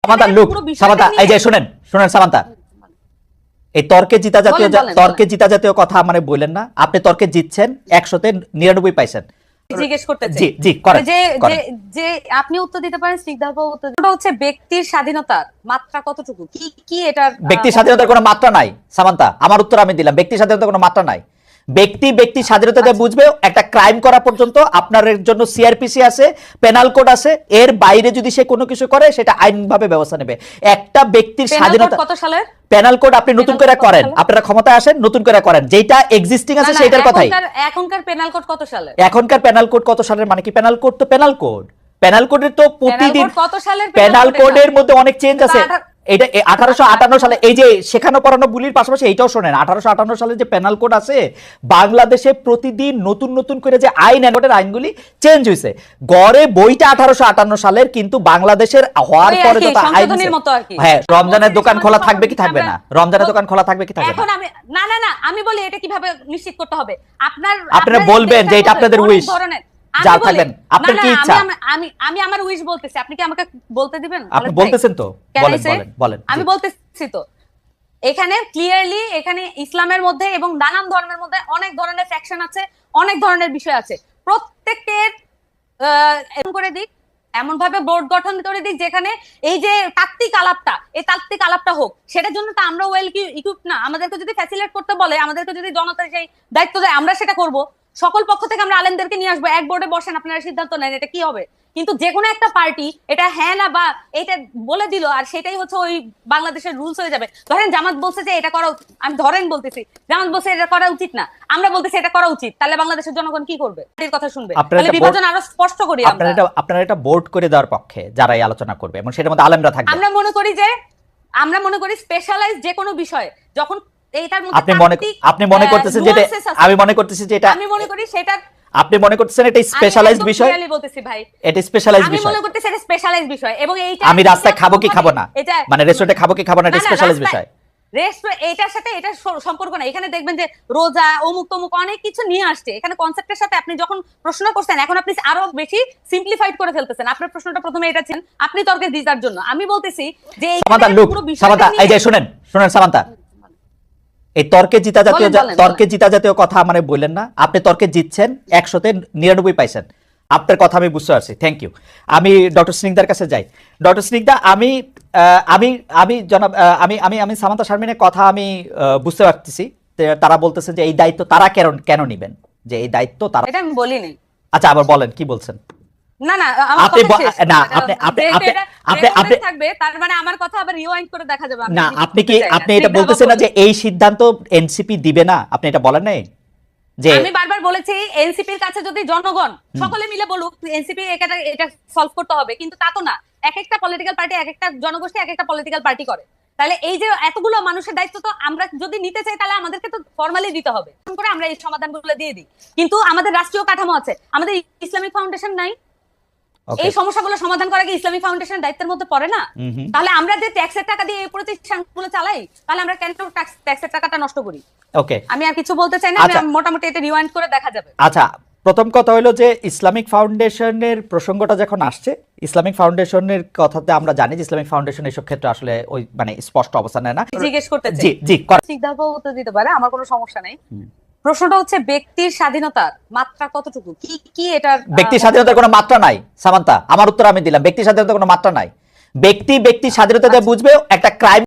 Samanta look Samanta এই যে শুনেন সামান্তা এই তর্কে জিতা জাতীয় কথা মানে বললেন না, আপনি তর্কে জিতছেন 100-তে 99 পাইছেন। জিজ্ঞেস করতে চাই জি জি করেন যে আপনি উত্তর দিতে পারেন, স্নিগ্ধাপা উত্তর ওটা হচ্ছে ব্যক্তির স্বাধীনতার মাত্রা কতটুকু, কি কি এটা ব্যক্তি স্বাধীনতার কোনো মাত্রা নাই সামান্তা, আমার উত্তর আমি দিলাম, ব্যক্তি স্বাধীনতার কোনো মাত্রা নাই। ব্যক্তি স্বাধীনতা দিয়ে বুঝবে একটা ক্রাইম করা পর্যন্ত আপনার জন্য সিআরপিসি আছে, পেনাল কোড আছে, এর বাইরে যদি সে কোনো কিছু করে সেটা আইনভাবে ব্যবস্থা নেবে। একটা ব্যক্তির স্বাধীনতা কত সালের পেনাল কোড আপনি নতুন করে করেন, আপনারা ক্ষমতায় আসেন নতুন করে করেন, যেটা এক্সিস্টিং আছে সেটার কথাই। এখনকার পেনাল কোড কত সালের? এখনকার পেনাল কোড কত সালের মানে কি? পেনাল কোড তো পেনাল কোডের তো প্রতিদিন কত সালের পেনাল কোডের মধ্যে অনেক চেঞ্জ আছে। এটা 1858 সালে এই যে শেখানো পড়ানো বুলির পাশাপাশি এইটাও শোনেন, 1858 সালে যে পেনাল কোড আছে, বাংলাদেশে প্রতিদিন নতুন নতুন করে যে আইনগুলি চেঞ্জ হয়েছে। গড়ে বইটা 1858 সালের, কিন্তু বাংলাদেশের হওয়ার পরে যত আইন, হ্যাঁ, রমজানের দোকান খোলা থাকবে কি থাকবে না, রমজানের দোকান খোলা থাকবে কি থাকবে না, এখন আমি না আমি বলি এটা কিভাবে নিশ্চিত করতে হবে? আপনারা বলবেন যে এটা আপনাদের উইশ, যা থাকবেন আপনার কি ইচ্ছা। আমি আমার উইশ বলতেছি, আপনি কি আমাকে বলতে দিবেন? আপনি বলতেছেন তো, বলেন। আমি বলতেছি তো, এখানে ক্লিয়ারলি এখানে ইসলামের মধ্যে এবং নানান ধর্মের মধ্যে অনেক ধরনের ফ্যাকশন আছে, অনেক ধরনের বিষয় আছে। প্রত্যেকের এমন করে দিক, এমন ভাবে বোর্ড গঠন করে দিক যেখানে এই যে তাত্ত্বিক আলাপটা হোক। সেটার জন্য তো আমরা ওয়েল ইকুইপড না। আমাদেরকে যদি ফ্যাসিলিটেট করতে বলে, আমাদেরকে যদি জনতার সেই দায়িত্ব দেয়, আমরা সেটা করব। সকল পক্ষ থেকে আমরা আলেমদেরকে নিয়ে আসবো, এক বোর্ডে বসেন, আপনারা সিদ্ধান্ত নেন এটা কি হবে। কিন্তু যে কোনো একটা পার্টি এটা হ্যাঁ না বা এটা বলে দিল, আর সেটাই হচ্ছে ওই বাংলাদেশের রুলস হয়ে যাবে। ধরেন জামাত বলছে যে এটা করা, আমি বলতেছি জামাত বলছে এটা করা উচিত না, আমরা বলতেছি এটা করা উচিত, তাহলে বাংলাদেশের জনগণ কি করবে? এর কথা শুনবে, তাহলে বিভাজন আরো স্পষ্ট করি আমরা। আপনারা এটা বোর্ড করে দেওয়ার পক্ষে যারাই আলোচনা করবে এবং সেটার মধ্যে আলেমরা থাকবে। আমরা মনে করি স্পেশালাইজ যে কোনো বিষয় যখন আপনি মনে করতেছেন যে আমি মনে করতেছি যে এটা, আমি মনে করি সেটা আপনি মনে করতেছেন এটা স্পেশালাইজড বিষয়। আমি বলতেছি ভাই এটা স্পেশালাইজড বিষয়, আমি মনে করতেছি এটা স্পেশালাইজড বিষয়। এবং এইটা আমি রাস্তায় খাবো কি খাবো না, মানে রেস্টুরেন্টে খাবো কি খাবো না, এটা স্পেশালাইজড বিষয়। এটার সাথে এটা সম্পর্ক না। এখানে দেখবেন যে রোজা অমুক তমুক অনেক কিছু নিয়ে আসছে এখানে কনসেপ্টের সাথে। আপনি যখন প্রশ্ন করছেন, এখন আপনি আরো বেশি সিম্পলিফাইড করে ফেলতেছেন। আপনার প্রশ্নটা প্রথমে এটা ছিল, আপনি তর্কে জিতার জন্য। আমি বলতেছি যে সামান্তা এই যে শুনেন সামান্তা, এই তর্কে জিতা জাতীয় কথা মানে বললেন না, আপনি তর্কে জিতছেন 100-তে 99 পাইছেন। আপনার কথা আমি বুঝতে পারছি, থ্যাংক ইউ। আমি ডক্টর স্নিগ্ধার কাছে যাই। ডক্টর স্নিগ্ধা, আমি জনাব আমি সামান্তা শারমিনের কথা আমি বুঝতে পারতেছি। তারা বলতেছেন যে এই দায়িত্ব তারা কেন নেবেন, যে এই দায়িত্ব তারা, এটা আমি বলিনি। আচ্ছা, আবার বলেন কি বলছেন। আপনি এটা বলতেছেন না যে এই সিদ্ধান্ত এনসিপি দিবে না, আপনি এটা বলেন নাই যে? আমি বারবার বলেছি এনসিপির কাছে যদি জনগণ সকলে মিলে বলুক এনসিপি এটা সলভ করতে হবে, কিন্তু তা তো না। এক একটা পলিটিক্যাল পার্টি, এক একটা জনগোষ্ঠী এক একটা পলিটিক্যাল পার্টি করে। তাহলে এই যে এতগুলো মানুষের দায়িত্ব তো আমরা যদি নিতে চাই, তাহলে আমাদেরকে তো ফর্মালি দিতে হবে, করে আমরা এই সমাধানগুলো দিয়ে দিই। কিন্তু আমাদের রাষ্ট্রীয় কাঠামো আছে, আমাদের ইসলামিক ফাউন্ডেশন নাই। এই সমস্যাগুলো সমাধান করা কি ইসলামিক ফাউন্ডেশনের দায়িত্বের মধ্যে পড়ে না? তাহলে আমরা যে ট্যাক্সের টাকা দিয়ে এই প্রতিষ্ঠানগুলো চালাই, তাহলে আমরা কেন ট্যাক্সের টাকাটা নষ্ট করি? ওকে, আমি আর কিছু বলতে চাই না, মোটামুটি এটা রিওয়াইন্ড করে দেখা যাবে। আচ্ছা, প্রথম কথা হলো যে ইসলামিক ফাউন্ডেশনের প্রসঙ্গটা যখন আসছে, ইসলামিক ফাউন্ডেশনের কথাতে আমরা জানি যে ইসলামিক ফাউন্ডেশন এসব ক্ষেত্রে আসলে ওই মানে স্পষ্ট অবস্থান নেয় না। জিজ্ঞেস করতে চাই। জি জি সিদ্ধান্ত উত্তর দিতে পারে, আমার কোনো সমস্যা নেই। প্রশ্নটা হচ্ছে ব্যক্তির স্বাধীনতার মাত্রা কতটুকু, কি কি এটা? ব্যক্তির স্বাধীনতার কোনো মাত্রা নাই সামান্তা, আমার উত্তর আমি দিলাম, ব্যক্তির স্বাধীনতার কোনো মাত্রা নাই। ব্যক্তি স্বাধীনতা দিয়ে বুঝবে একটা ক্রাইম